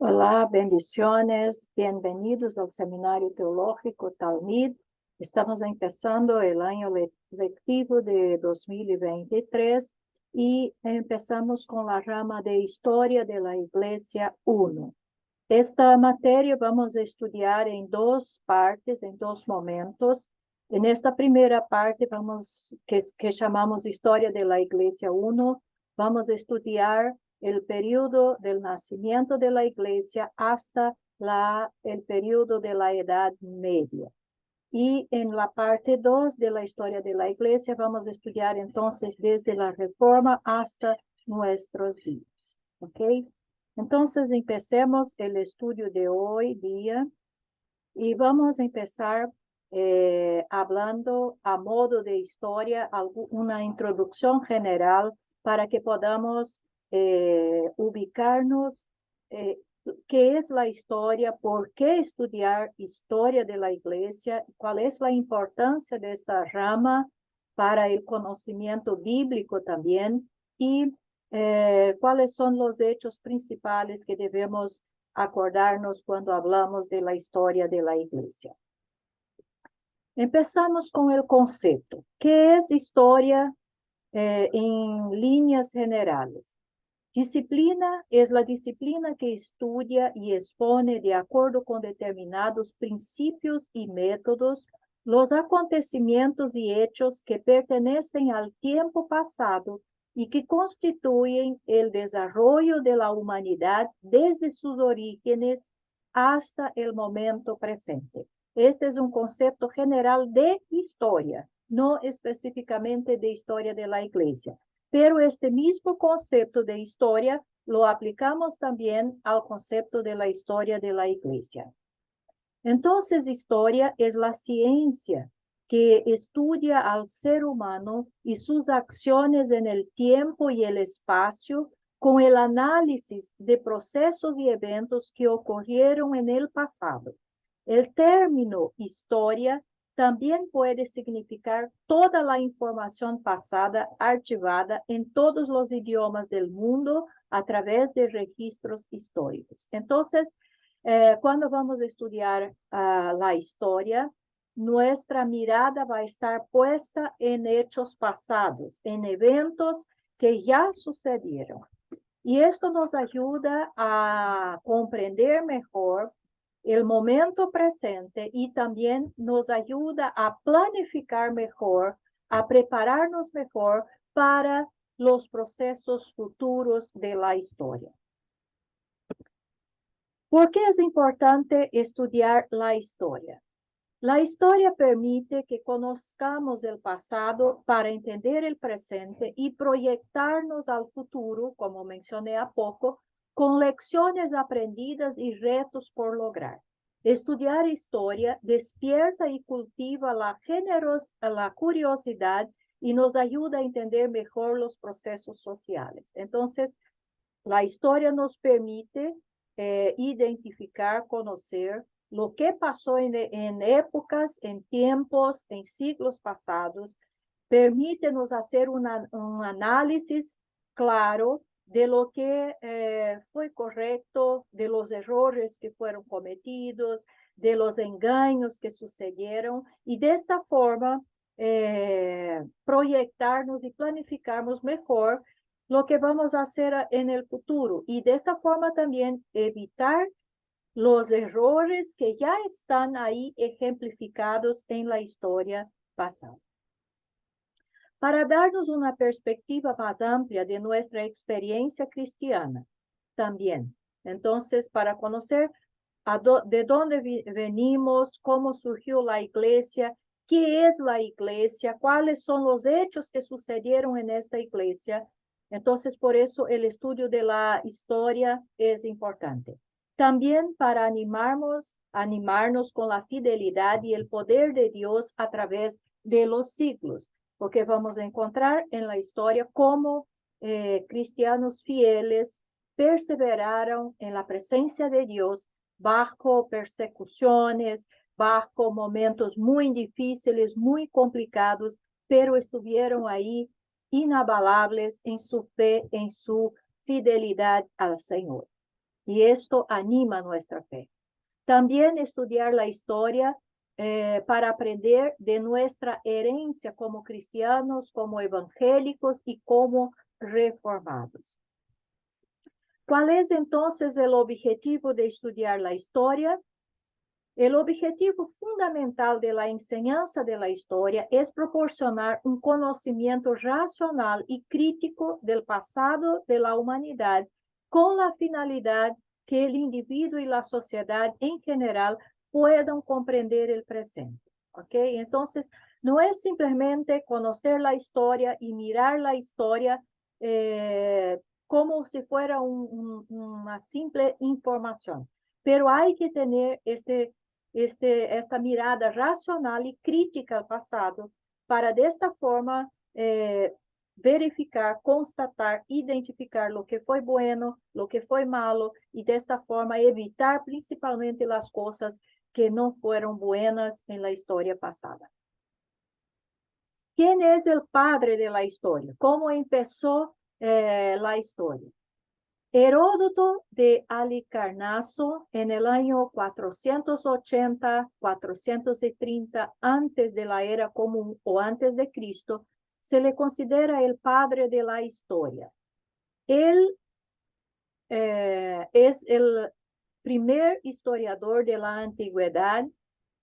Olá, bendiciones, bienvenidos al Seminario Teológico Talmid. Estamos empezando el año lectivo de 2023 y empezamos con la rama de Historia de la Iglesia 1. Esta materia vamos a estudiar en dos partes, en dos momentos. En esta primera parte, que llamamos Historia de la Iglesia 1, vamos a estudiar el periodo del nacimiento de la Iglesia hasta el periodo de la Edad Media. Y en la parte 2 de la historia de la Iglesia vamos a estudiar entonces desde la Reforma hasta nuestros días. ¿Ok? Entonces empecemos el estudio de hoy día y vamos a empezar hablando a modo de historia, una introducción general para que podamos ubicarnos qué es la historia, por qué estudiar historia de la Iglesia, cuál es la importancia de esta rama para el conocimiento bíblico también y cuáles son los hechos principales que debemos acordarnos cuando hablamos de la historia de la Iglesia. Empezamos con el concepto. ¿Qué es historia en líneas generales? Disciplina es la disciplina que estudia y expone de acuerdo con determinados principios y métodos los acontecimientos y hechos que pertenecen al tiempo pasado y que constituyen el desarrollo de la humanidad desde sus orígenes hasta el momento presente. Este es un concepto general de historia, no específicamente de historia de la Iglesia. Pero este mismo concepto de historia lo aplicamos también al concepto de la historia de la Iglesia. Entonces, historia es la ciencia que estudia al ser humano y sus acciones en el tiempo y el espacio con el análisis de procesos y eventos que ocurrieron en el pasado. El término historia también puede significar toda la información pasada archivada en todos los idiomas del mundo a través de registros históricos. Entonces, cuando vamos a estudiar la historia, nuestra mirada va a estar puesta en hechos pasados, en eventos que ya sucedieron. Y esto nos ayuda a comprender mejor el momento presente y también nos ayuda a planificar mejor, a prepararnos mejor para los procesos futuros de la historia. ¿Por qué es importante estudiar la historia? La historia permite que conozcamos el pasado para entender el presente y proyectarnos al futuro, como mencioné a poco, con lecciones aprendidas y retos por lograr. Estudiar historia despierta y cultiva la curiosidad y nos ayuda a entender mejor los procesos sociales. Entonces, la historia nos permite identificar, conocer lo que pasó en épocas, en tiempos, en siglos pasados, permite-nos hacer un análisis claro de lo que fue correcto, de los errores que fueron cometidos, de los engaños que sucedieron, y de esta forma proyectarnos y planificarnos mejor lo que vamos a hacer en el futuro, y de esta forma también evitar los errores que ya están ahí ejemplificados en la historia pasada. Para darnos una perspectiva más amplia de nuestra experiencia cristiana también. Entonces, para conocer de dónde venimos, cómo surgió la iglesia, qué es la iglesia, cuáles son los hechos que sucedieron en esta iglesia. Entonces, por eso el estudio de la historia es importante. También para animarnos con la fidelidad y el poder de Dios a través de los siglos, porque vamos a encontrar en la historia cómo cristianos fieles perseveraron en la presencia de Dios bajo persecuciones, bajo momentos muy difíciles, muy complicados, pero estuvieron ahí inabalables en su fe, en su fidelidad al Señor. y esto anima nuestra fe. También estudiar la historia para aprender de nuestra herencia como cristianos, como evangélicos y como reformados. ¿Cuál es entonces el objetivo de estudiar la historia? El objetivo fundamental de la enseñanza de la historia es proporcionar un conocimiento racional y crítico del pasado de la humanidad con la finalidad que el individuo y la sociedad en general puedan comprender el presente. ¿Ok? Entonces, no es simplemente conocer la historia y mirar la historia como si fuera una simple información, pero hay que tener esta mirada racional y crítica al pasado para de esta forma verificar, constatar, identificar lo que fue bueno, lo que fue malo y de esta forma evitar principalmente las cosas que no fueron buenas en la historia pasada. ¿Quién es el padre de la historia? ¿Cómo empezó la historia? Heródoto de Halicarnaso, en el año 480-430 antes de la era común o antes de Cristo, se le considera el padre de la historia. Él es el primer historiador de la antigüedad,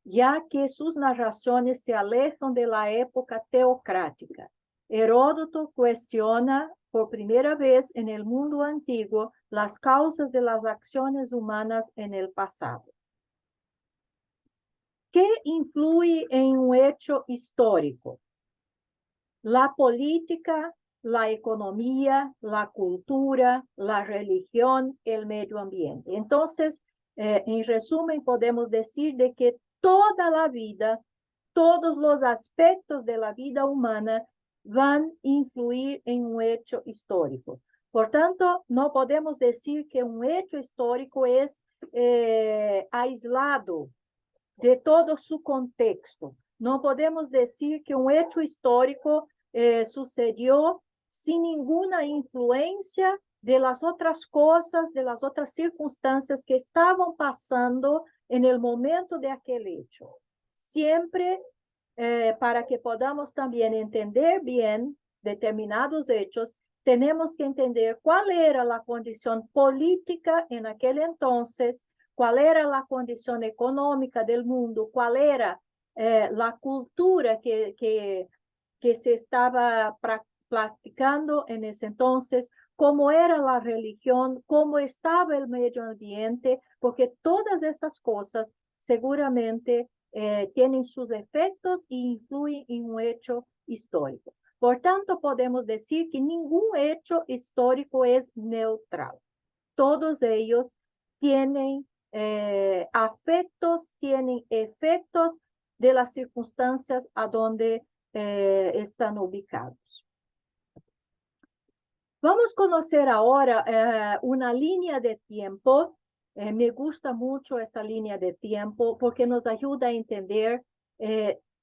ya que sus narraciones se alejan de la época teocrática. Heródoto cuestiona por primera vez en el mundo antiguo las causas de las acciones humanas en el pasado. ¿Qué influye en un hecho histórico? La política, la economía, la cultura, la religión, el medio ambiente. Entonces, en resumen, podemos decir de que toda la vida, todos los aspectos de la vida humana van a influir en un hecho histórico. Por tanto, no podemos decir que un hecho histórico es aislado de todo su contexto. No podemos decir que un hecho histórico sucedió sin ninguna influencia de las otras cosas, de las otras circunstancias que estaban pasando en el momento de aquel hecho. Siempre para que podamos también entender bien determinados hechos, tenemos que entender cuál era la condición política en aquel entonces, cuál era la condición económica del mundo, cuál era la cultura que se estaba practicando en ese entonces, cómo era la religión, cómo estaba el medio ambiente, porque todas estas cosas seguramente tienen sus efectos e influyen en un hecho histórico. Por tanto, podemos decir que ningún hecho histórico es neutral. Todos ellos tienen afectos, tienen efectos de las circunstancias a donde están ubicados. Vamos a conocer ahora una línea de tiempo. Me gusta mucho esta línea de tiempo porque nos ayuda a entender,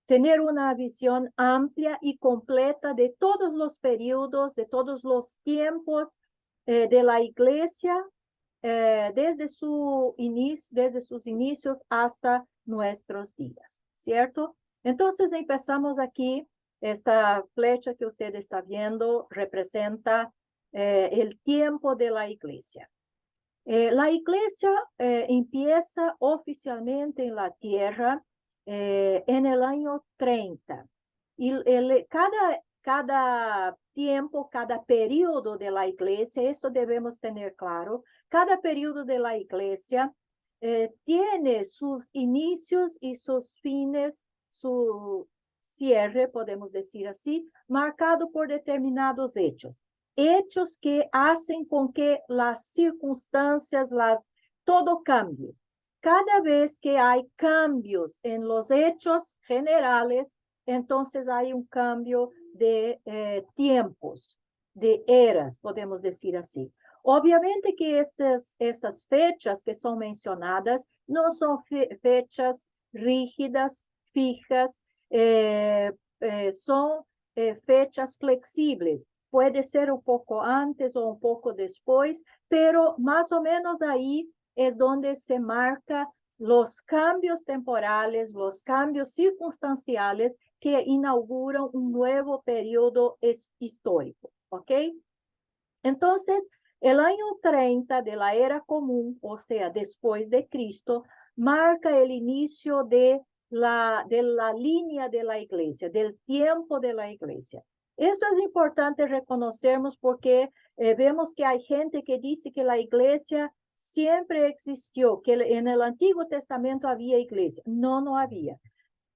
tener una visión amplia y completa de todos los periodos, de todos los tiempos de la Iglesia, desde sus inicios hasta nuestros días, ¿cierto? Entonces empezamos aquí. Esta flecha que usted está viendo representa el tiempo de la Iglesia. La Iglesia empieza oficialmente en la tierra en el año 30. Y cada tiempo, cada periodo de la Iglesia, esto debemos tener claro, cada periodo de la Iglesia tiene sus inicios y sus fines, su cierre, podemos decir así, marcado por determinados hechos. Hechos que hacen con que las circunstancias, todo cambie. Cada vez que hay cambios en los hechos generales, entonces hay un cambio de tiempos, de eras, podemos decir así. Obviamente que estas fechas que son mencionadas no son fechas rígidas, fijas, son fechas flexibles. puede ser un poco antes o un poco después, pero más o menos ahí es donde se marca los cambios temporales, los cambios circunstanciales que inauguran un nuevo periodo histórico, ¿ok? Entonces, el año 30 de la era común, o sea, después de Cristo, marca el inicio de la línea de la iglesia, del tiempo de la iglesia. Esto es importante reconocernos porque vemos que hay gente que dice que la iglesia siempre existió, que en el Antiguo Testamento había iglesia. No, no había.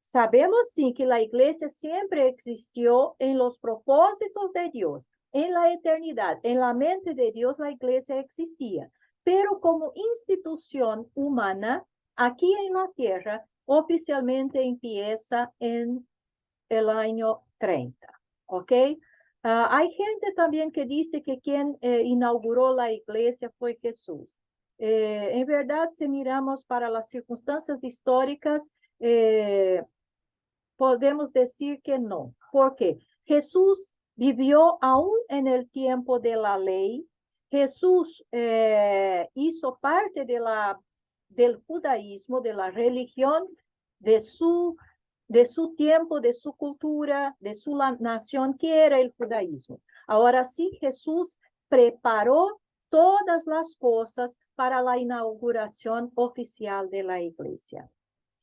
Sabemos sí que la iglesia siempre existió en los propósitos de Dios, en la eternidad, en la mente de Dios la iglesia existía, pero como institución humana, aquí en la tierra, oficialmente empieza en el año 30, ¿ok? Hay gente también que dice que quien inauguró la iglesia fue Jesús. En verdad, si miramos para las circunstancias históricas, podemos decir que no. ¿Por qué? Jesús vivió aún en el tiempo de la ley. Jesús hizo parte del judaísmo, de la religión, de su tiempo, de su cultura, de su nación, que era el judaísmo. Ahora sí, Jesús preparó todas las cosas para la inauguración oficial de la iglesia.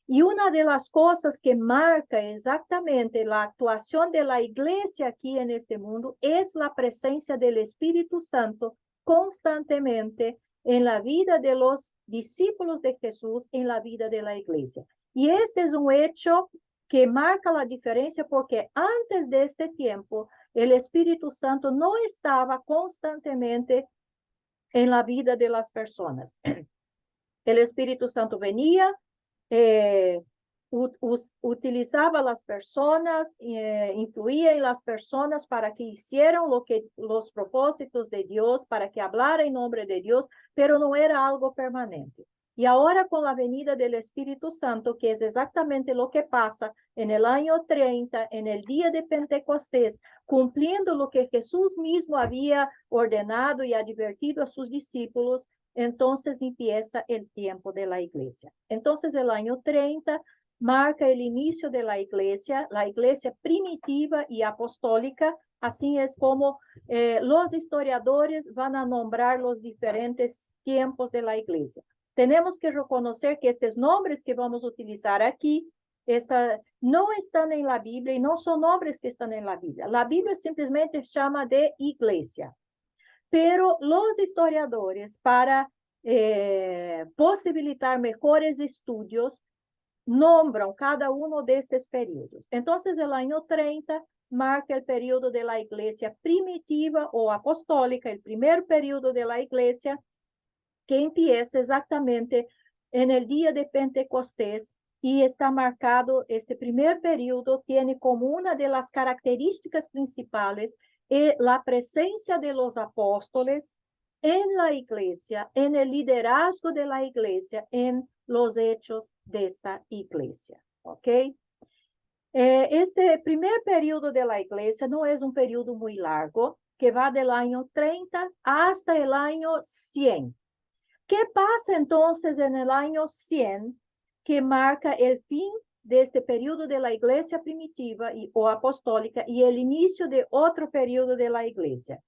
Y una de las cosas que marca exactamente la actuación de la iglesia aquí en este mundo es la presencia del Espíritu Santo constantemente en la vida de los discípulos de Jesús, en la vida de la iglesia. Y este es un hecho que marca la diferencia porque antes de este tiempo el Espíritu Santo no estaba constantemente en la vida de las personas. El Espíritu Santo venía, utilizaba a las personas, influía en las personas para que hicieran los propósitos de Dios, para que hablara en nombre de Dios, pero no era algo permanente. Y ahora con la venida del Espíritu Santo, que es exactamente lo que pasa en el año 30, en el día de Pentecostés, cumpliendo lo que Jesús mismo había ordenado y advertido a sus discípulos, entonces empieza el tiempo de la iglesia. Entonces el año 30 marca el inicio de la iglesia primitiva y apostólica. Así es como los historiadores van a nombrar los diferentes tiempos de la iglesia. Tenemos que reconocer que estos nombres que vamos a utilizar aquí no están en la Biblia y no son nombres que están en la Biblia. La Biblia simplemente llama de iglesia. Pero los historiadores, para posibilitar mejores estudios, nombran cada uno de estos periodos. Entonces, el año 30 marca el periodo de la iglesia primitiva o apostólica, el primer periodo de la iglesia, que empieza exactamente en el día de Pentecostés y está marcado, este primer periodo tiene como una de las características principales la presencia de los apóstoles en la iglesia, en el liderazgo de la iglesia, en los hechos de esta iglesia. ¿Ok? Este primer periodo de la iglesia no es un periodo muy largo, que va del año 30 hasta el año 100. ¿Qué pasa entonces en el año 100 que marca el fin de este periodo de la iglesia primitiva o apostólica y el inicio de otro periodo de la iglesia?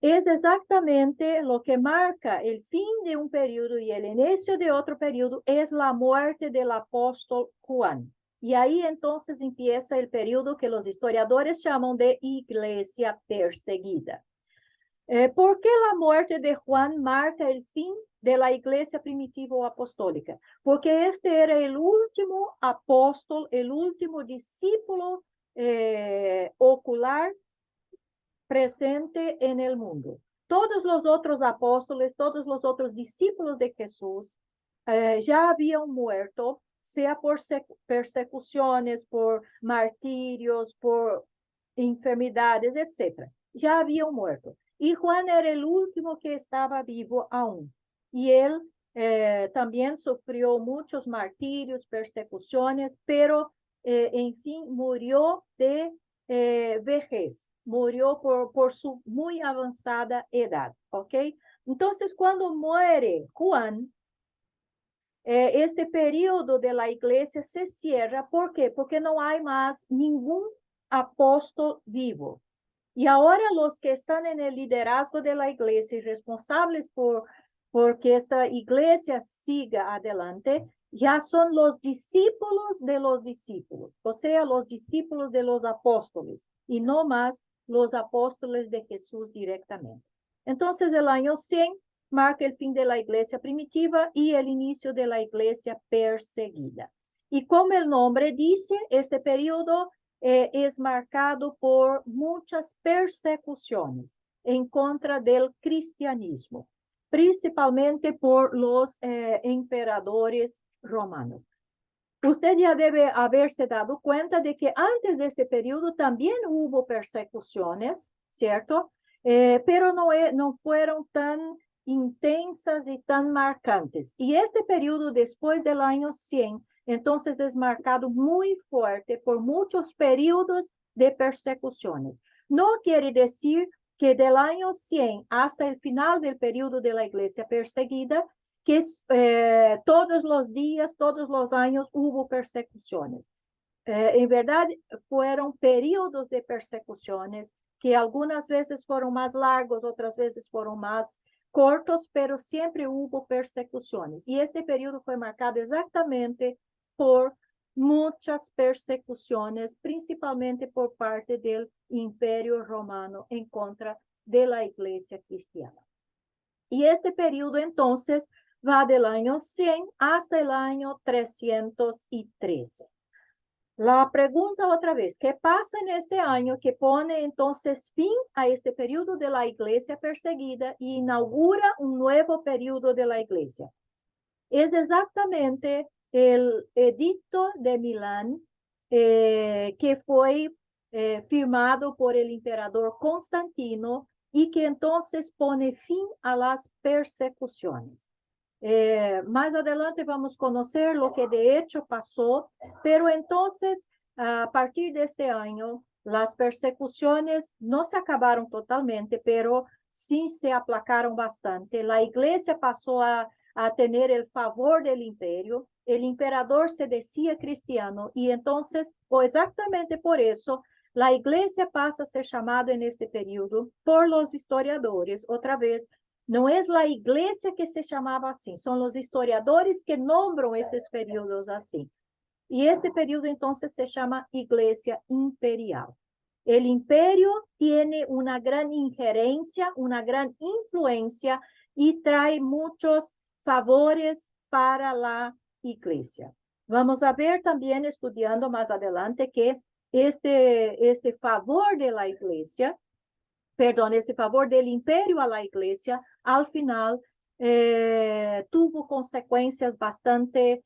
Es exactamente lo que marca el fin de un periodo y el inicio de otro periodo, es la muerte del apóstol Juan. Y ahí entonces empieza el periodo que los historiadores llaman de iglesia perseguida. ¿Por qué la muerte de Juan marca el fin de la iglesia primitiva o apostólica? Porque este era el último apóstol, el último discípulo ocular presente en el mundo. Todos los otros apóstoles, todos los otros discípulos de Jesús ya habían muerto, sea por persecuciones, por martirios, por enfermedades, etc. Ya habían muerto. Y Juan era el último que estaba vivo aún. Y él también sufrió muchos martirios, persecuciones, pero en fin murió de vejez. murió por su muy avanzada edad, ¿ok? Entonces, cuando muere Juan, este periodo de la iglesia se cierra. ¿Por qué? Porque no hay más ningún apóstol vivo. Y ahora los que están en el liderazgo de la iglesia y responsables por que esta iglesia siga adelante, ya son los discípulos de los discípulos, o sea, los discípulos de los apóstoles, y no más los apóstoles de Jesús directamente. Entonces, el año 100 marca el fin de la iglesia primitiva y el inicio de la iglesia perseguida. Y como el nombre dice, este periodo es marcado por muchas persecuciones en contra del cristianismo, principalmente por los emperadores romanos. Usted ya debe haberse dado cuenta de que antes de este periodo también hubo persecuciones, ¿cierto? Pero no fueron tan intensas y tan marcantes. Y este periodo después del año 100, entonces es marcado muy fuerte por muchos periodos de persecuciones. No quiere decir que del año 100 hasta el final del periodo de la iglesia perseguida, que todos los días, todos los años hubo persecuciones. En verdad, fueron periodos de persecuciones que algunas veces fueron más largos, otras veces fueron más cortos, pero siempre hubo persecuciones. Y este periodo fue marcado exactamente por muchas persecuciones, principalmente por parte del Imperio Romano en contra de la iglesia cristiana. Y este periodo entonces va del año 100 hasta el año 313. La pregunta otra vez, ¿qué pasa en este año que pone entonces fin a este periodo de la iglesia perseguida y inaugura un nuevo periodo de la iglesia? Es exactamente el edicto de Milán, que fue firmado por el emperador Constantino y que entonces pone fin a las persecuciones. Más adelante vamos a conocer lo que de hecho pasó, pero entonces a partir de este año las persecuciones no se acabaron totalmente, pero sí se aplacaron bastante. La iglesia pasó a tener el favor del imperio, el emperador se decía cristiano y entonces, o exactamente por eso, la iglesia pasa a ser llamada en este periodo por los historiadores, otra vez, no es la iglesia que se llamaba así, son los historiadores que nombran estos periodos así. Y este periodo entonces se llama iglesia imperial. El imperio tiene una gran injerencia, una gran influencia y trae muchos favores para la iglesia. Vamos a ver también estudiando más adelante que este favor de la iglesia, perdón, ese favor del imperio a la iglesia, al final tuvo consecuencias bastante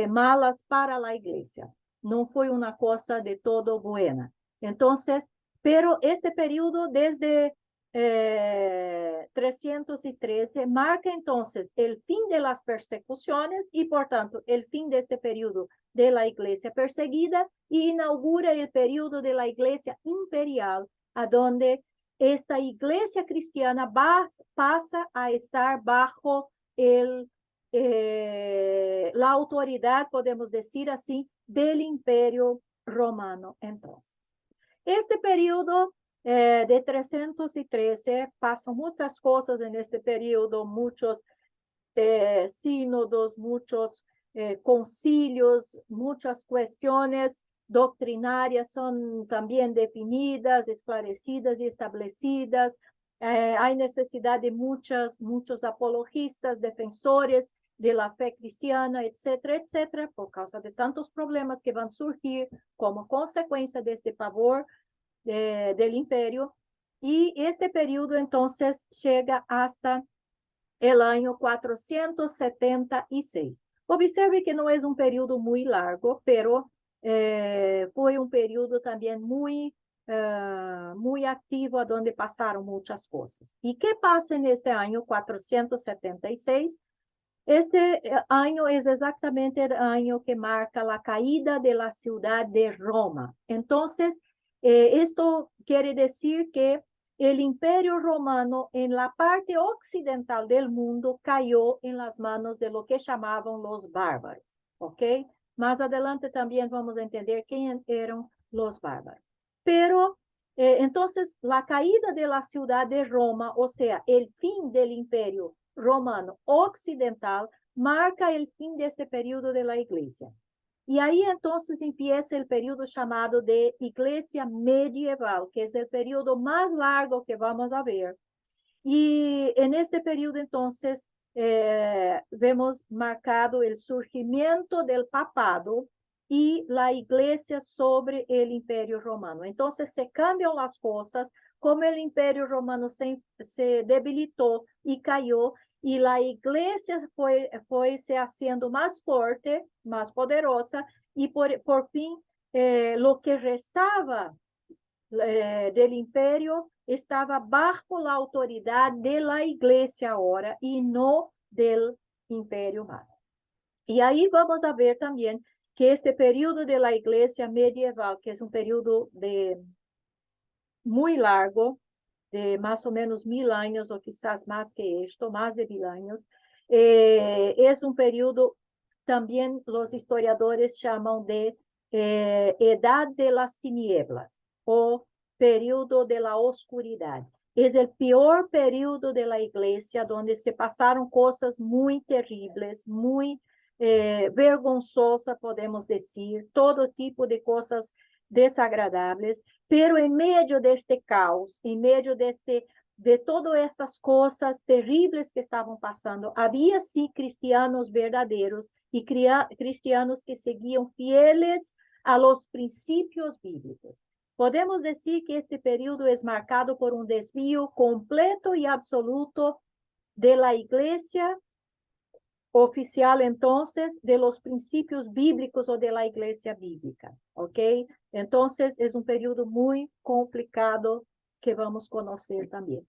malas para la iglesia. No fue una cosa de todo buena. Entonces, pero este periodo desde 313 marca entonces el fin de las persecuciones y por tanto el fin de este periodo de la iglesia perseguida y inaugura el periodo de la iglesia imperial, a donde esta iglesia cristiana pasa a estar bajo la autoridad, podemos decir así, del imperio romano entonces. Este periodo de 313 pasan muchas cosas en este periodo, muchos sínodos, muchos concilios, muchas cuestiones doctrinarias son también definidas, esclarecidas y establecidas. Hay necesidad de muchos apologistas, defensores de la fe cristiana, etcétera, etcétera, por causa de tantos problemas que van a surgir como consecuencia de este favor del imperio. Y este periodo entonces llega hasta el año 476. Observe que no es un periodo muy largo, pero fue un periodo también muy activo, donde pasaron muchas cosas. ¿Y qué pasa en ese año 476? Este año es exactamente el año que marca la caída de la ciudad de Roma. Entonces, Esto quiere decir que el Imperio Romano en la parte occidental del mundo cayó en las manos de lo que llamaban los bárbaros, ¿ok? Más adelante también vamos a entender quién eran los bárbaros. Pero entonces la caída de la ciudad de Roma, o sea, el fin del Imperio Romano occidental, marca el fin de este periodo de la Iglesia. Y ahí entonces empieza el periodo llamado de Iglesia medieval, que es el periodo más largo que vamos a ver. Y en este periodo entonces vemos marcado el surgimiento del papado y la iglesia sobre el Imperio Romano. Entonces se cambian las cosas, como el Imperio Romano se debilitó y cayó, y la iglesia fue se haciendo más fuerte, más poderosa, y por fin lo que restaba del imperio estaba bajo la autoridad de la iglesia ahora y no del imperio más. Y ahí vamos a ver también que este periodo de la iglesia medieval, que es un periodo muy largo, de más o menos 1000 años o quizás más que esto, más de 1000 años, es un periodo, también los historiadores llaman de edad de las tinieblas o periodo de la oscuridad. Es el peor periodo de la iglesia, donde se pasaron cosas muy terribles, muy vergonzosas, podemos decir, todo tipo de cosas desagradables, pero en medio de este caos, en medio de todas estas cosas terribles que estaban pasando, había sí cristianos verdaderos y cristianos que seguían fieles a los principios bíblicos. Podemos decir que este periodo es marcado por un desvío completo y absoluto de la iglesia oficial entonces de los principios bíblicos o de la iglesia bíblica, ¿ok? Entonces es un periodo muy complicado que vamos a conocer también.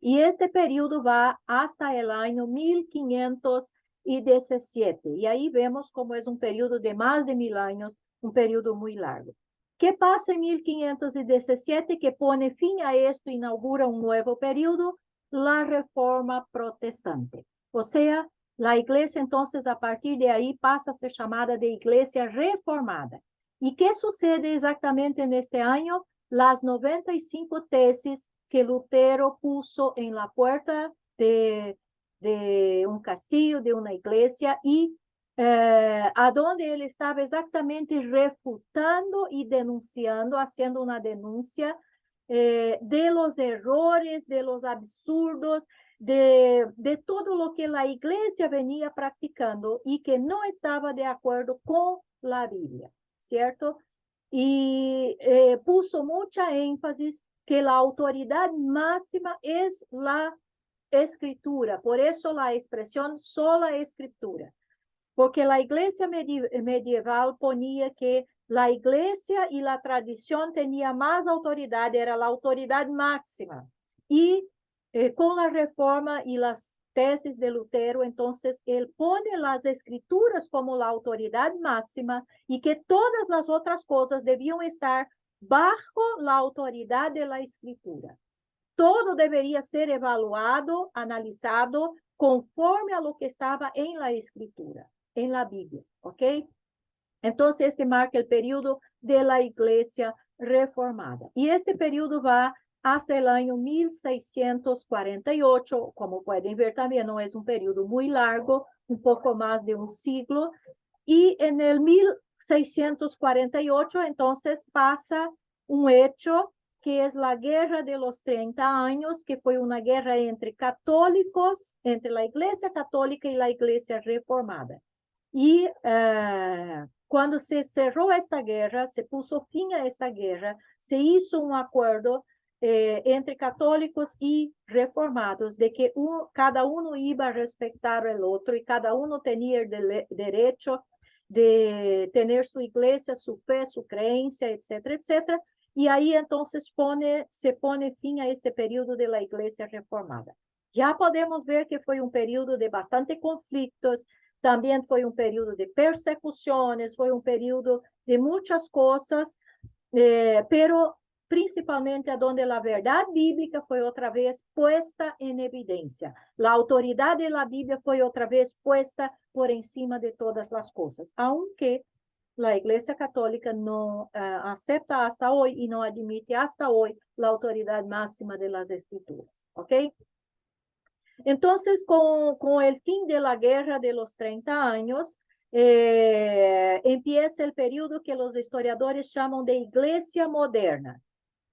Y este periodo va hasta el año 1517, y ahí vemos cómo es un periodo de más de 1000 años, un periodo muy largo. ¿Qué pasa en 1517 que pone fin a esto, inaugura un nuevo periodo? La Reforma Protestante. O sea, la iglesia entonces a partir de ahí pasa a ser llamada de iglesia reformada. ¿Y qué sucede exactamente en este año? Las 95 tesis que Lutero puso en la puerta de un castillo, de una iglesia, y a donde él estaba exactamente refutando y denunciando, haciendo una denuncia de los errores, de los absurdos, de todo lo que la iglesia venía practicando y que no estaba de acuerdo con la Biblia, ¿cierto? Y puso mucha énfasis que la autoridad máxima es la escritura, por eso la expresión sola escritura, porque la iglesia medieval ponía que la iglesia y la tradición tenía más autoridad, era la autoridad máxima, y con la reforma y las tesis de Lutero, entonces él pone las escrituras como la autoridad máxima y que todas las otras cosas debían estar bajo la autoridad de la escritura. Todo debería ser evaluado, analizado conforme a lo que estaba en la escritura, en la Biblia, ¿ok? Entonces, este marca el periodo de la iglesia reformada. Y este periodo va hasta el año 1648, como pueden ver también, no es un periodo muy largo, un poco más de un siglo. Y en el 1648, entonces, pasa un hecho que es la Guerra de los 30 años, que fue una guerra entre católicos, entre la Iglesia Católica y la Iglesia Reformada. Y cuando se cerró esta guerra, se puso fin a esta guerra, se hizo un acuerdo entre católicos y reformados de que cada uno iba a respetar al otro y cada uno tenía el derecho de tener su iglesia, su fe, su creencia, etcétera, etcétera. Y ahí entonces se pone fin a este periodo de la iglesia reformada. Ya podemos ver que fue un periodo de bastante conflictos, también fue un periodo de persecuciones, fue un periodo de muchas cosas, pero principalmente a donde la verdad bíblica fue otra vez puesta en evidencia. La autoridad de la Biblia fue otra vez puesta por encima de todas las cosas, aunque la Iglesia Católica no acepta hasta hoy y no admite hasta hoy la autoridad máxima de las Escrituras. ¿Ok? Entonces, con el fin de la guerra de los 30 años, empieza el periodo que los historiadores llaman de Iglesia Moderna,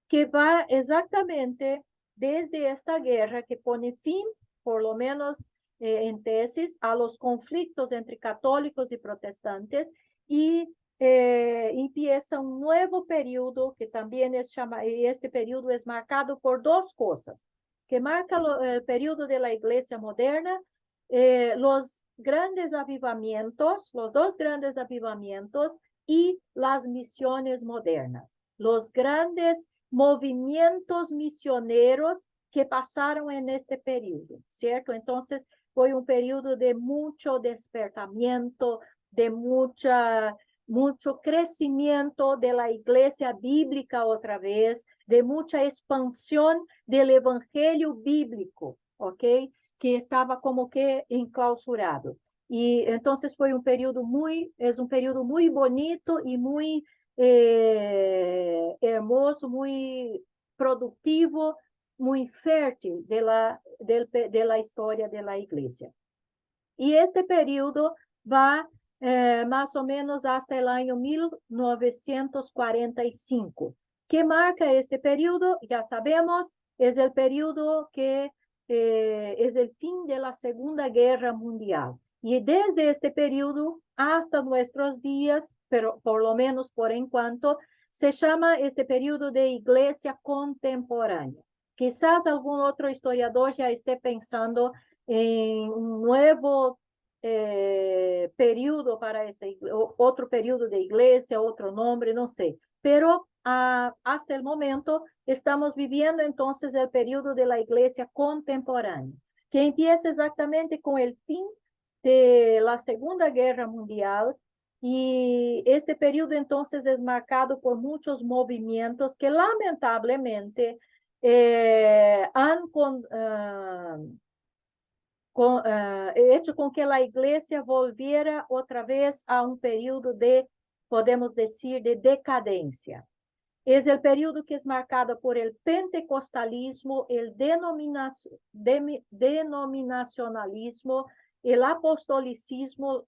que va exactamente desde esta guerra que pone fin, por lo menos en tesis, a los conflictos entre católicos y protestantes y empieza un nuevo periodo que también es llamado, y este periodo es marcado por dos cosas, que marca el periodo de la Iglesia Moderna, los grandes avivamientos, los dos grandes avivamientos y las misiones modernas, los grandes movimientos misioneros que pasaron en este periodo, ¿cierto? Entonces, fue un periodo de mucho despertamiento, de mucho crecimiento de la iglesia bíblica otra vez, de mucha expansión del evangelio bíblico, ¿ok? Que estaba como que enclausurado. Y entonces fue un periodo es un periodo muy bonito y muy hermoso, muy productivo, muy fértil de la historia de la iglesia. Y este periodo va más o menos hasta el año 1945. ¿Qué marca este periodo? Ya sabemos, es el periodo que es el fin de la Segunda Guerra Mundial. Y desde este periodo hasta nuestros días, pero por lo menos por en cuanto, se llama este periodo de iglesia contemporánea. Quizás algún otro historiador ya esté pensando en un nuevo periodo para otro periodo de iglesia, otro nombre, no sé. Pero hasta el momento estamos viviendo entonces el periodo de la iglesia contemporánea, que empieza exactamente con el fin de la Segunda Guerra Mundial. Y este periodo entonces es marcado por muchos movimientos que lamentablemente han hecho con que la iglesia volviera otra vez a un periodo de, podemos decir, de decadencia. Es el periodo que es marcado por el pentecostalismo, el denominacionalismo, el apostolicismo,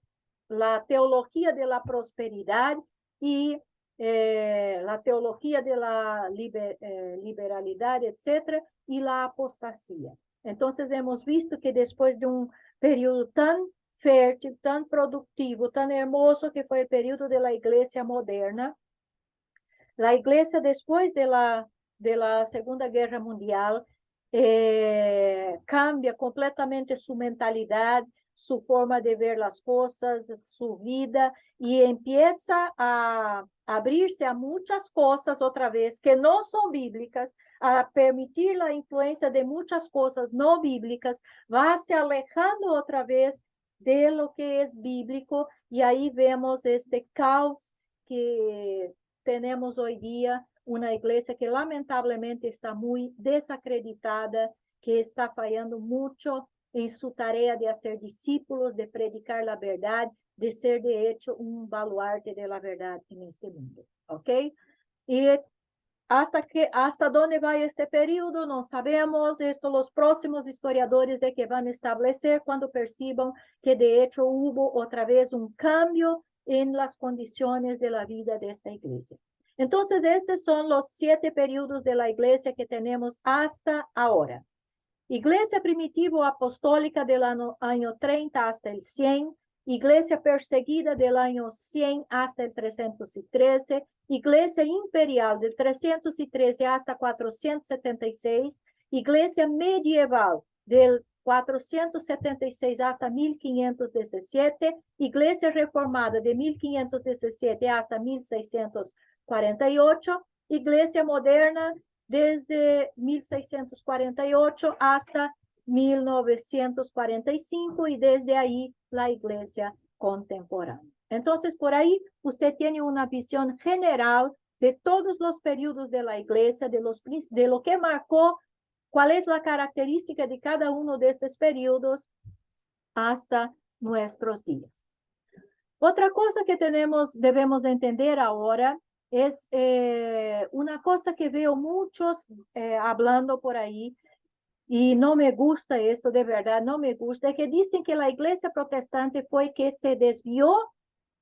la teología de la prosperidad y la teología de la liberalidad, etcétera, y la apostasía. Entonces hemos visto que después de un periodo tan fértil, tan productivo, tan hermoso que fue el periodo de la iglesia moderna, la iglesia después de la Segunda Guerra Mundial cambia completamente su mentalidad, su forma de ver las cosas, su vida, y empieza a abrirse a muchas cosas otra vez que no son bíblicas, a permitir la influencia de muchas cosas no bíblicas, va se alejando otra vez de lo que es bíblico, y ahí vemos este caos que tenemos hoy día, una iglesia que lamentablemente está muy desacreditada, que está fallando mucho en su tarea de hacer discípulos, de predicar la verdad, de ser de hecho un baluarte de la verdad en este mundo, ¿ok? Y hasta dónde va este periodo no sabemos. Esto los próximos historiadores de que van a establecer cuando perciban que de hecho hubo otra vez un cambio en las condiciones de la vida de esta iglesia. Entonces, estos son los 7 periodos de la iglesia que tenemos hasta ahora. Iglesia primitivo apostólica del año 30 hasta el 100, iglesia perseguida del año 100 hasta el 313, iglesia imperial del 313 hasta 476, iglesia medieval del 476 hasta 1517, iglesia reformada de 1517 hasta 1648, iglesia moderna desde 1648 hasta 1945 y desde ahí la iglesia contemporánea. Entonces, por ahí usted tiene una visión general de todos los periodos de la iglesia, de lo que marcó, cuál es la característica de cada uno de estos periodos hasta nuestros días. Otra cosa que debemos entender ahora es una cosa que veo muchos hablando por ahí, y no me gusta esto, de verdad, no me gusta, es que dicen que la iglesia protestante fue que se desvió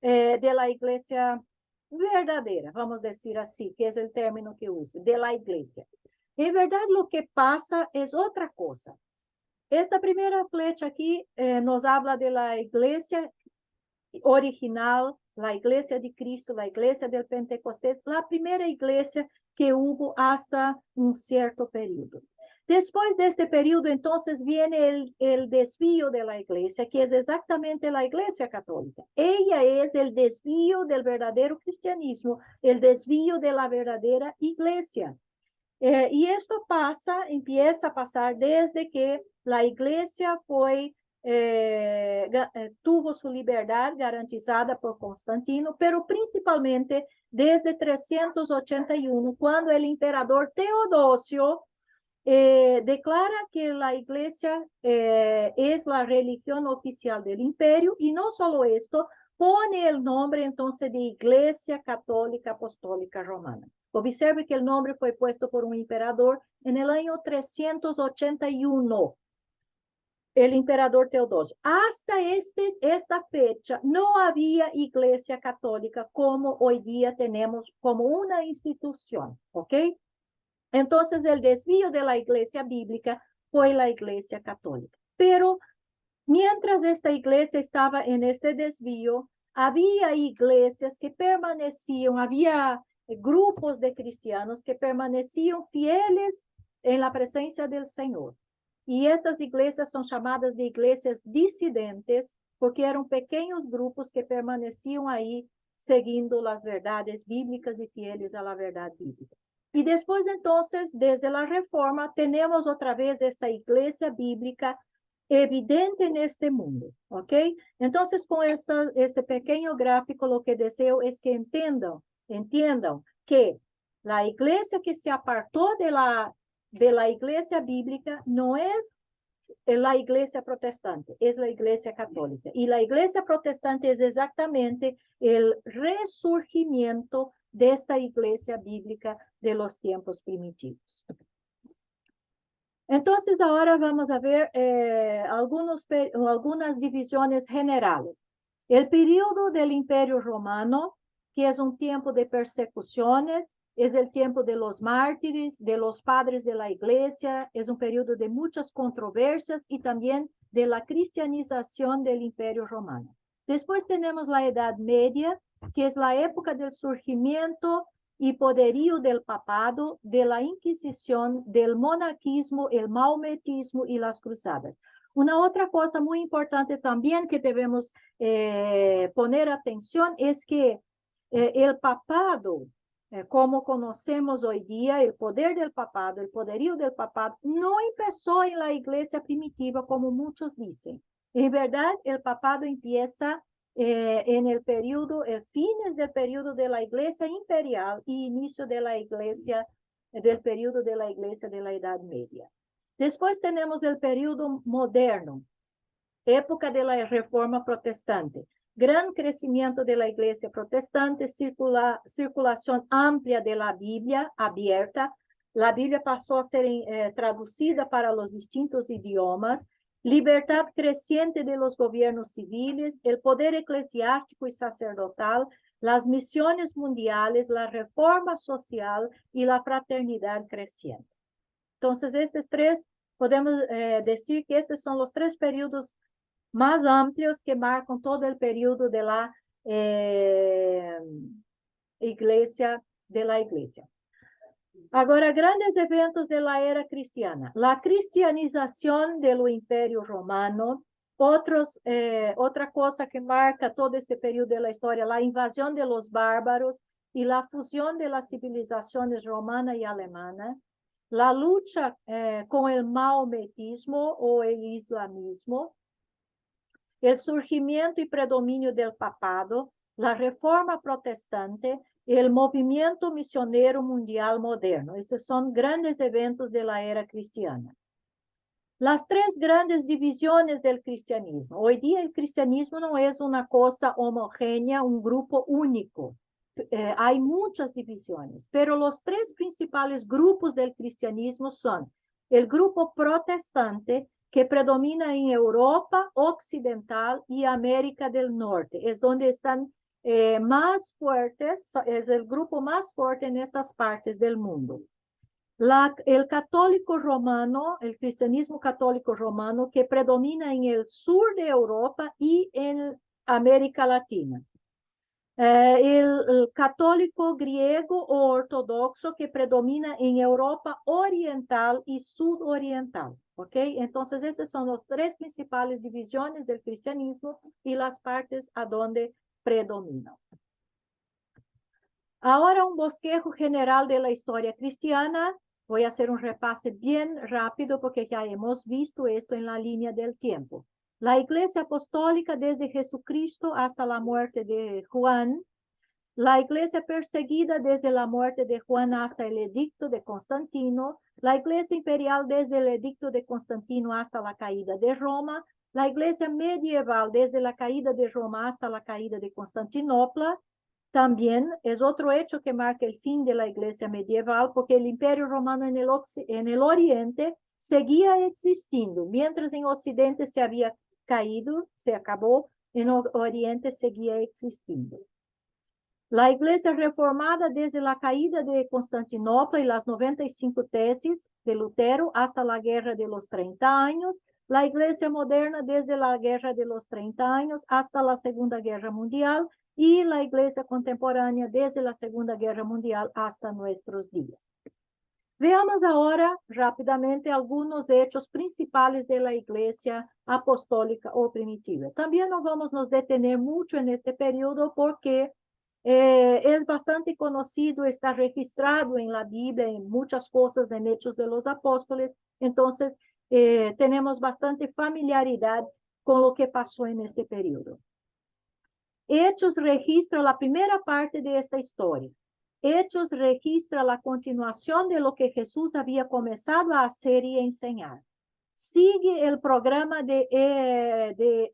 de la iglesia verdadera, vamos a decir así, que es el término que usa, de la iglesia. En verdad, lo que pasa es otra cosa. Esta primera flecha aquí nos habla de la iglesia original, la iglesia de Cristo, la iglesia del Pentecostés, la primera iglesia que hubo hasta un cierto periodo. Después de este periodo, entonces, viene el desvío de la iglesia, que es exactamente la iglesia católica. Ella es el desvío del verdadero cristianismo, el desvío de la verdadera iglesia. Y esto empieza a pasar desde que la iglesia tuvo su libertad garantizada por Constantino, pero principalmente desde 381, cuando el emperador Teodosio declara que la iglesia es la religión oficial del imperio, y no solo esto, pone el nombre entonces de Iglesia Católica Apostólica Romana. Observe que el nombre fue puesto por un emperador en el año 381, el emperador Teodosio. Hasta esta fecha no había iglesia católica como hoy día tenemos como una institución, ¿ok? Entonces, el desvío de la iglesia bíblica fue la iglesia católica. Pero mientras esta iglesia estaba en este desvío, había iglesias que permanecían, había grupos de cristianos que permanecían fieles en la presencia del Señor. Y estas iglesias son llamadas de iglesias disidentes, porque eran pequeños grupos que permanecían ahí siguiendo las verdades bíblicas y fieles a la verdad bíblica. Y después, entonces, desde la Reforma, tenemos otra vez esta iglesia bíblica evidente en este mundo, ¿ok? Entonces, con este pequeño gráfico, lo que deseo es que entiendan que la iglesia que se apartó de la iglesia bíblica no es la iglesia protestante, es la iglesia católica. Y la iglesia protestante es exactamente el resurgimiento de esta iglesia bíblica de los tiempos primitivos. Entonces, ahora vamos a ver algunas divisiones generales. El periodo del Imperio Romano, que es un tiempo de persecuciones, es el tiempo de los mártires, de los padres de la iglesia, es un periodo de muchas controversias y también de la cristianización del Imperio Romano. Después tenemos la Edad Media, que es la época del surgimiento y poderío del papado, de la Inquisición, del monarquismo, el maometismo y las cruzadas. Una otra cosa muy importante también que debemos poner atención es que el papado, como conocemos hoy día, el poder del papado, el poderío del papado, no empezó en la iglesia primitiva como muchos dicen. En verdad, el papado empieza en el fines del periodo de la iglesia imperial y inicio de la iglesia, del periodo de la iglesia de la Edad Media. Después tenemos el periodo moderno, época de la Reforma Protestante. Gran crecimiento de la iglesia protestante, circulación amplia de la Biblia abierta. La Biblia pasó a ser traducida para los distintos idiomas. Libertad creciente de los gobiernos civiles, el poder eclesiástico y sacerdotal, las misiones mundiales, la reforma social y la fraternidad creciente. Entonces, estos tres, podemos decir que estos son los tres periodos más amplios que marcan todo el periodo de la iglesia. Ahora, grandes eventos de la era cristiana. La cristianización del Imperio Romano. Otra cosa que marca todo este periodo de la historia, la invasión de los bárbaros y la fusión de las civilizaciones romana y alemana. La lucha con el maometismo o el islamismo. El surgimiento y predominio del papado, la reforma protestante, el movimiento misionero mundial moderno. Estos son grandes eventos de la era cristiana. Las tres grandes divisiones del cristianismo. Hoy día el cristianismo no es una cosa homogénea, un grupo único. Hay muchas divisiones, pero los tres principales grupos del cristianismo son el grupo protestante, que predomina en Europa Occidental y América del Norte. Es donde están más fuertes, es el grupo más fuerte en estas partes del mundo. El católico romano, el cristianismo católico romano, que predomina en el sur de Europa y en América Latina. El católico griego o ortodoxo, que predomina en Europa oriental y sudoriental. ¿Ok? Entonces, esas son las tres principales divisiones del cristianismo y las partes a donde predomina. Ahora un bosquejo general de la historia cristiana. Voy a hacer un repaso bien rápido porque ya hemos visto esto en la línea del tiempo. La Iglesia Apostólica desde Jesucristo hasta la muerte de Juan. La Iglesia perseguida desde la muerte de Juan hasta el edicto de Constantino. La Iglesia imperial desde el edicto de Constantino hasta la caída de Roma. La Iglesia medieval desde la caída de Roma hasta la caída de Constantinopla. También es otro hecho que marca el fin de la Iglesia medieval, porque el Imperio Romano en el Oriente seguía existiendo, mientras en Occidente se había caído, se acabó, en Oriente seguía existiendo. La Iglesia reformada desde la caída de Constantinopla y las 95 tesis de Lutero hasta la Guerra de los 30 años. La Iglesia moderna desde la Guerra de los 30 años hasta la Segunda Guerra Mundial. Y la Iglesia contemporánea desde la Segunda Guerra Mundial hasta nuestros días. Veamos ahora rápidamente algunos hechos principales de la Iglesia apostólica o primitiva. También no vamos a nos detener mucho en este periodo porque es bastante conocido, está registrado en la Biblia, en muchas cosas, en Hechos de los Apóstoles. Entonces, tenemos bastante familiaridad con lo que pasó en este periodo. Hechos registra la primera parte de esta historia. Hechos registra la continuación de lo que Jesús había comenzado a hacer y enseñar. Sigue el programa de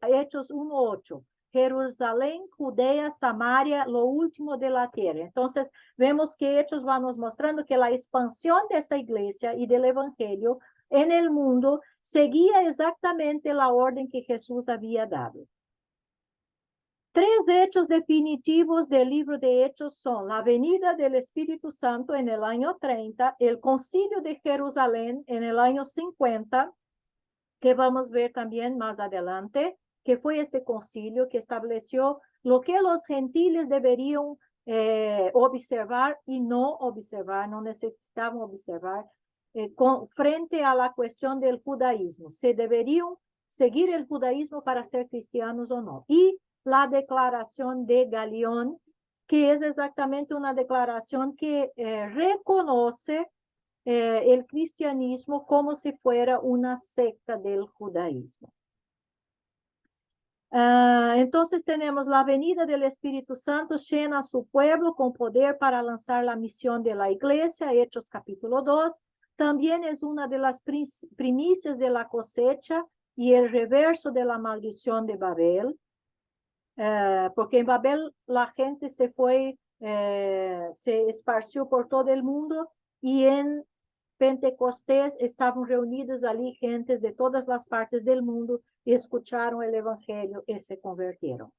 Hechos 1:8. Jerusalén, Judea, Samaria, lo último de la tierra. Entonces, vemos que Hechos va nos mostrando que la expansión de esta iglesia y del evangelio en el mundo seguía exactamente la orden que Jesús había dado. Tres hechos definitivos del libro de Hechos son la venida del Espíritu Santo en el año 30, el concilio de Jerusalén en el año 50, que vamos a ver también más adelante, que fue este concilio que estableció lo que los gentiles deberían observar y no observar, no necesitaban observar, frente a la cuestión del judaísmo. ¿Se deberían seguir el judaísmo para ser cristianos o no? Y la declaración de Galión, que es exactamente una declaración que reconoce el cristianismo como si fuera una secta del judaísmo. Entonces tenemos la venida del Espíritu Santo, llena a su pueblo con poder para lanzar la misión de la iglesia, Hechos capítulo 2. También es una de las primicias de la cosecha y el reverso de la maldición de Babel. Porque en Babel la gente se fue, se esparció por todo el mundo y en Pentecostés estaban reunidos allí gentes de todas las partes del mundo y escucharon el evangelio y se convirtieron.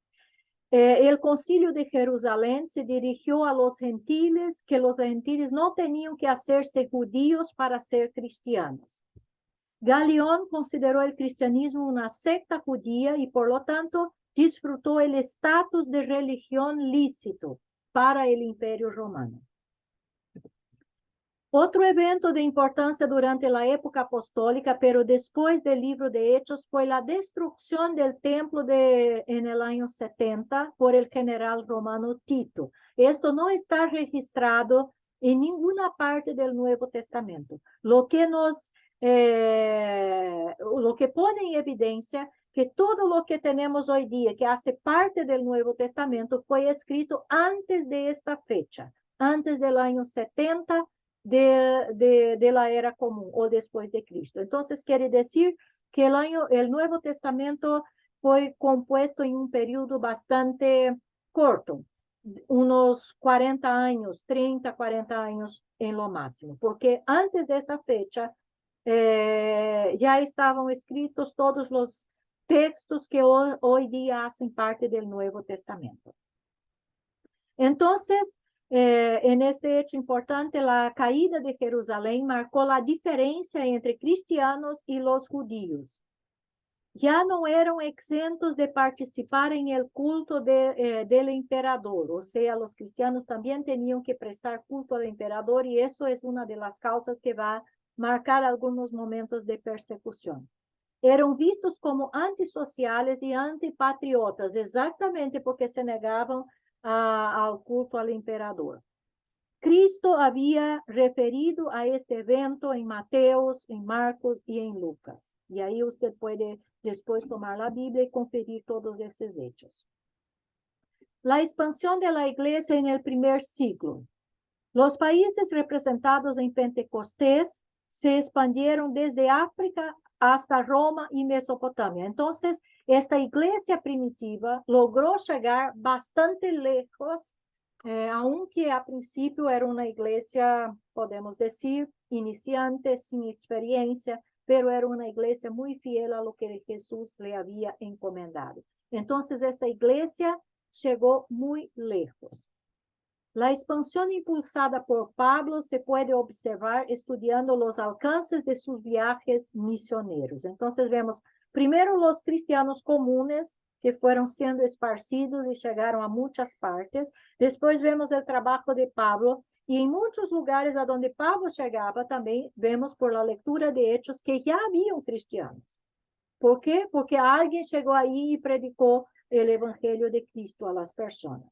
El concilio de Jerusalén se dirigió a los gentiles, que los gentiles no tenían que hacerse judíos para ser cristianos. Galión consideró el cristianismo una secta judía y por lo tanto disfrutó el estatus de religión lícito para el Imperio Romano. Otro evento de importancia durante la época apostólica, pero después del libro de Hechos, fue la destrucción del templo en el año 70 por el general romano Tito. Esto no está registrado en ninguna parte del Nuevo Testamento. Lo que pone en evidencia que todo lo que tenemos hoy día, que hace parte del Nuevo Testamento, fue escrito antes de esta fecha, antes del año 70 de la era común o después de Cristo. Entonces, quiere decir que el Nuevo Testamento fue compuesto en un periodo bastante corto, unos 40 años, 30, 40 años en lo máximo, porque antes de esta fecha ya estaban escritos todos los textos que hoy día hacen parte del Nuevo Testamento. Entonces, en este hecho importante, la caída de Jerusalén marcó la diferencia entre cristianos y los judíos. Ya no eran exentos de participar en el culto del emperador, o sea, los cristianos también tenían que prestar culto al emperador y eso es una de las causas que va a marcar algunos momentos de persecución. Eran vistos como antisociales y antipatriotas, exactamente porque se negaban al culto al emperador. Cristo había referido a este evento en Mateos, en Marcos y en Lucas. Y ahí usted puede después tomar la Biblia y conferir todos esos hechos. La expansión de la iglesia en el primer siglo. Los países representados en Pentecostés se expandieron desde África hasta Roma y Mesopotamia. Entonces, esta iglesia primitiva logró llegar bastante lejos, aunque a principio era una iglesia, podemos decir, iniciante, sin experiencia, pero era una iglesia muy fiel a lo que Jesús le había encomendado. Entonces, esta iglesia llegó muy lejos. La expansión impulsada por Pablo se puede observar estudiando los alcances de sus viajes misioneros. Entonces vemos primero los cristianos comunes que fueron siendo esparcidos y llegaron a muchas partes. Después vemos el trabajo de Pablo y en muchos lugares a donde Pablo llegaba también vemos por la lectura de Hechos que ya habían cristianos. ¿Por qué? Porque alguien llegó ahí y predicó el evangelio de Cristo a las personas.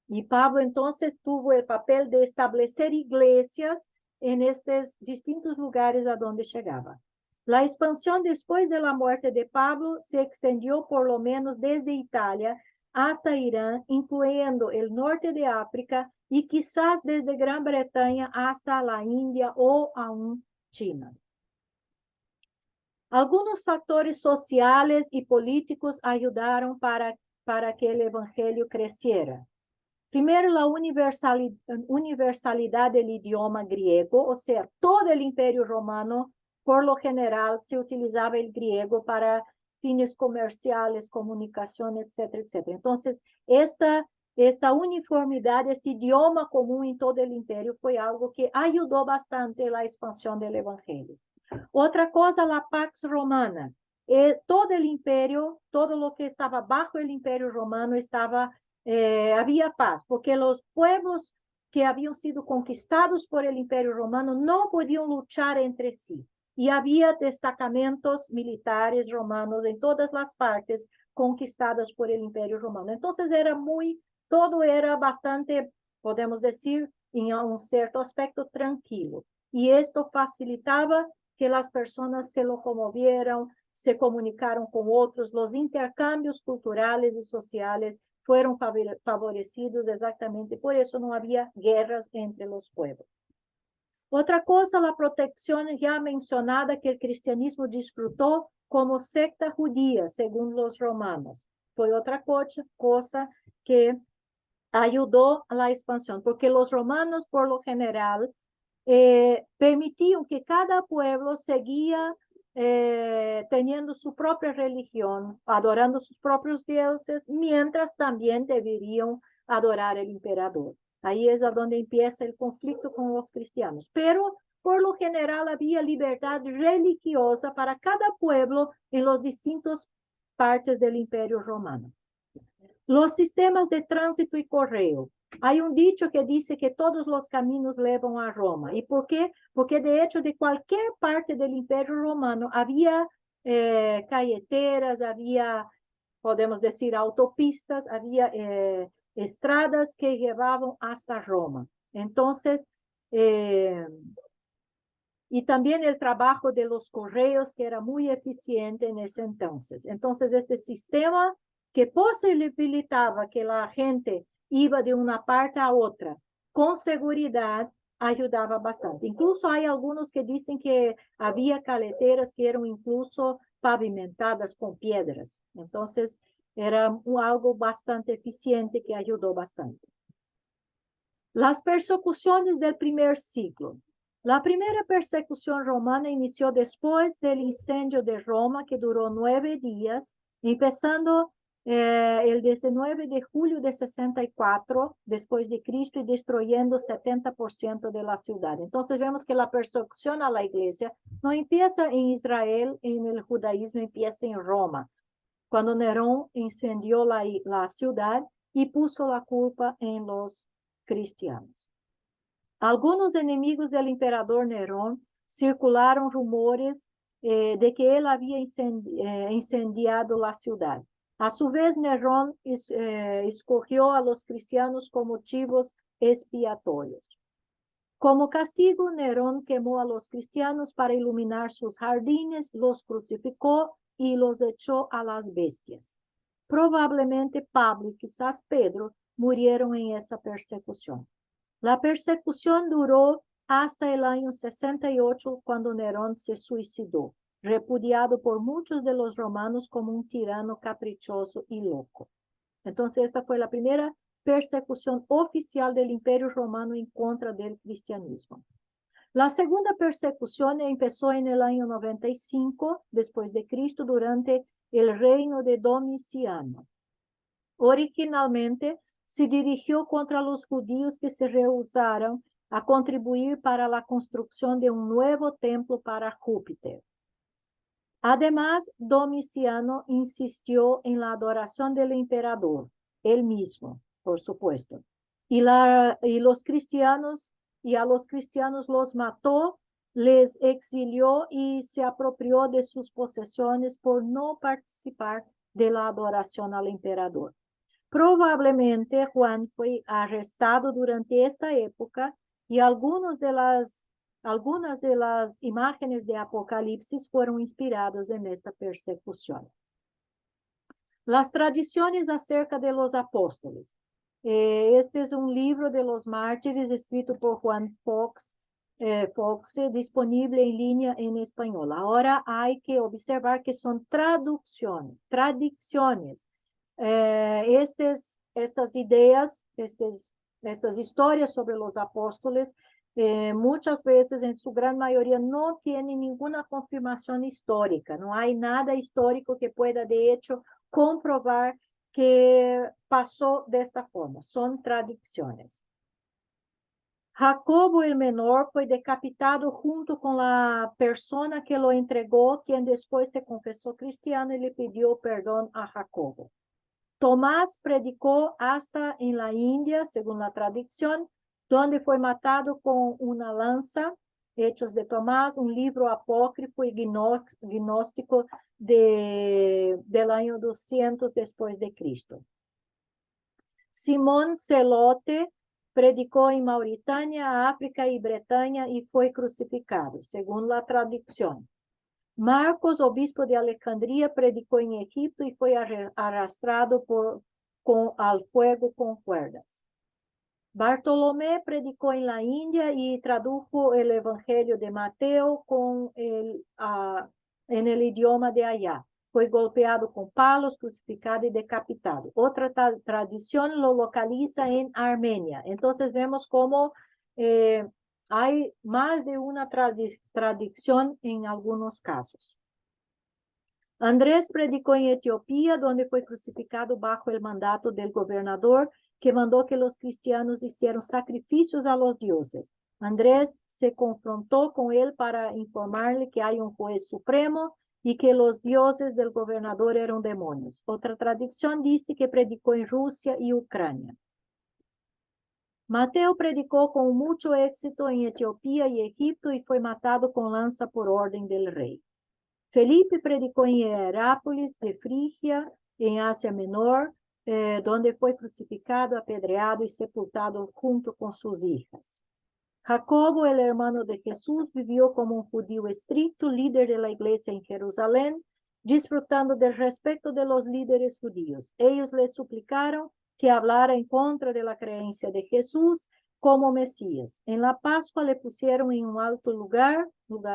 Y Pablo entonces tuvo el papel de establecer iglesias en estos distintos lugares a donde llegaba. La expansión después de la muerte de Pablo se extendió por lo menos desde Italia hasta Irán, incluyendo el norte de África y quizás desde Gran Bretaña hasta la India o aún China. Algunos factores sociales y políticos ayudaron para que el evangelio creciera. Primero, la universalidad del idioma griego, o sea, todo el imperio romano, por lo general, se utilizaba el griego para fines comerciales, comunicación, etcétera, etcétera. Entonces, esta uniformidad, este idioma común en todo el imperio fue algo que ayudó bastante a la expansión del evangelio. Otra cosa, la Pax Romana. Todo el imperio, todo lo que estaba bajo el imperio romano había paz, porque los pueblos que habían sido conquistados por el Imperio Romano no podían luchar entre sí. Y había destacamentos militares romanos en todas las partes conquistadas por el Imperio Romano. Entonces todo era bastante, podemos decir, en un cierto aspecto tranquilo. Y esto facilitaba que las personas se locomovieran, se comunicaron con otros, los intercambios culturales y sociales fueron favorecidos exactamente, por eso no había guerras entre los pueblos. Otra cosa, la protección ya mencionada que el cristianismo disfrutó como secta judía, según los romanos. Fue otra cosa que ayudó a la expansión, porque los romanos, por lo general, permitían que cada pueblo seguía teniendo su propia religión, adorando sus propios dioses, mientras también deberían adorar al emperador. Ahí es a donde empieza el conflicto con los cristianos. Pero por lo general había libertad religiosa para cada pueblo en las distintas partes del imperio romano. Los sistemas de tránsito y correo. Hay un dicho que dice que todos los caminos llevan a Roma. ¿Y por qué? Porque de hecho de cualquier parte del Imperio Romano había carreteras, había, podemos decir, autopistas, había estradas que llevaban hasta Roma. Entonces, y también el trabajo de los correos, que era muy eficiente en ese entonces. Entonces, este sistema que posibilitaba que la gente iba de una parte a otra con seguridad, ayudaba bastante. Incluso hay algunos que dicen que había carreteras que eran incluso pavimentadas con piedras. Entonces, era algo bastante eficiente que ayudó bastante. Las persecuciones del primer siglo. La primera persecución romana inició después del incendio de Roma, que duró 9 días, empezando el 19 de julio de 64 después de Cristo y destruyendo 70% de la ciudad. Entonces vemos que la persecución a la iglesia no empieza en Israel, en el judaísmo, empieza en Roma, cuando Nerón incendió la ciudad y puso la culpa en los cristianos. Algunos enemigos del emperador Nerón circularon rumores de que él había incendiado la ciudad. A su vez, Nerón escogió a los cristianos como chivos expiatorios. Como castigo, Nerón quemó a los cristianos para iluminar sus jardines, los crucificó y los echó a las bestias. Probablemente Pablo y quizás Pedro murieron en esa persecución. La persecución duró hasta el año 68, cuando Nerón se suicidó, repudiado por muchos de los romanos como un tirano caprichoso y loco. Entonces, esta fue la primera persecución oficial del Imperio Romano en contra del cristianismo. La segunda persecución empezó en el año 95 después de Cristo, durante el reino de Domiciano. Originalmente se dirigió contra los judíos que se rehusaron a contribuir para la construcción de un nuevo templo para Júpiter. Además, Domiciano insistió en la adoración del emperador, él mismo, por supuesto, y a los cristianos los mató, les exilió y se apropió de sus posesiones por no participar de la adoración al emperador. Probablemente Juan fue arrestado durante esta época y algunas de las imágenes de Apocalipsis fueron inspiradas en esta persecución. Las tradiciones acerca de los apóstoles. Este es un libro de los mártires escrito por Juan Foxe, disponible en línea en español. Ahora hay que observar que son tradiciones. Estas ideas, estas historias sobre los apóstoles, muchas veces, en su gran mayoría, no tienen ninguna confirmación histórica. No hay nada histórico que pueda, de hecho, comprobar que pasó de esta forma. Son tradiciones. Jacobo el menor fue decapitado junto con la persona que lo entregó, quien después se confesó cristiano y le pidió perdón a Jacobo. Tomás predicó hasta en la India, según la tradición, donde fue matado con una lanza. Hechos de Tomás, un libro apócrifo y gnóstico del año 200 después de Cristo. Simón Celote predicó en Mauritania, África y Bretaña y fue crucificado, según la tradición. Marcos, obispo de Alejandría, predicó en Egipto y fue arrastrado al fuego con cuerdas. Bartolomé predicó en la India y tradujo el Evangelio de Mateo en el idioma de allá. Fue golpeado con palos, crucificado y decapitado. Otra tradición lo localiza en Armenia. Entonces vemos cómo hay más de una tradición en algunos casos. Andrés predicó en Etiopía, donde fue crucificado bajo el mandato del gobernador, que mandó que los cristianos hicieran sacrificios a los dioses. Andrés se confrontó con él para informarle que hay un juez supremo y que los dioses del gobernador eran demonios. Otra tradición dice que predicó en Rusia y Ucrania. Mateo predicó con mucho éxito en Etiopía y Egipto y fue matado con lanza por orden del rey. Felipe predicó en Hierápolis de Frigia, en Asia Menor, donde fue crucificado, apedreado y sepultado junto con sus hijas. Jacobo, el hermano de Jesús, vivió como un judío estricto, líder de la iglesia en Jerusalén, disfrutando del respeto de los líderes judíos. Ellos le suplicaron que hablara en contra de la creencia de Jesús como Mesías. En la Pascua le pusieron en un alto lugar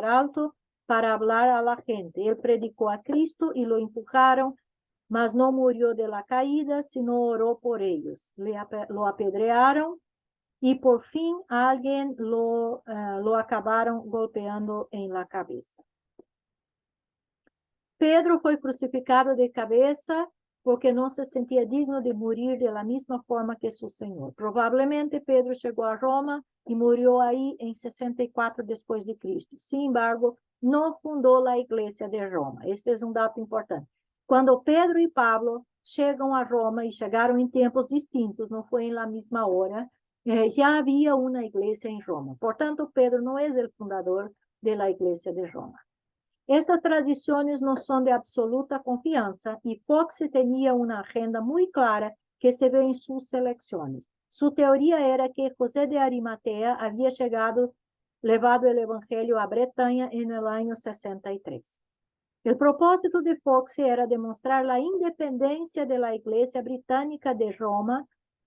alto, para hablar a la gente. Él predicó a Cristo y lo empujaron, mas no murió de la caída, sino oró por ellos. Lo apedrearon y por fin alguien lo acabaron golpeando en la cabeza. Pedro foi crucificado de cabeça porque não se sentia digno de morir de la misma forma que su Senhor. Provavelmente Pedro chegou a Roma e morreu aí em 64 depois de Cristo. Sin embargo, não fundou a igreja de Roma. Este é um dado importante. Quando Pedro e Pablo chegam a Roma e chegaram em tempos distintos, não foi em la mesma hora, já havia uma igreja em Roma. Portanto, Pedro não é o fundador da igreja de Roma. Estas tradiciones no son de absoluta confianza y Fox tenía una agenda muy clara que se ve en sus selecciones. Su teoría era que José de Arimatea había llevado el evangelio a Bretaña en el año 63. El propósito de Fox era demostrar la independencia de la Iglesia Británica de Roma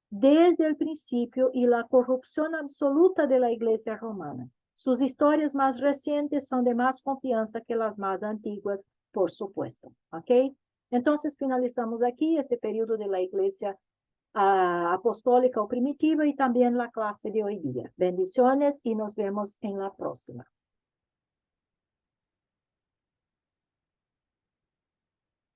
desde el principio y la corrupción absoluta de la Iglesia romana. Sus historias más recientes son de más confianza que las más antiguas, por supuesto. ¿Ok? Entonces finalizamos aquí este periodo de la Iglesia apostólica o primitiva y también la clase de hoy día. Bendiciones y nos vemos en la próxima.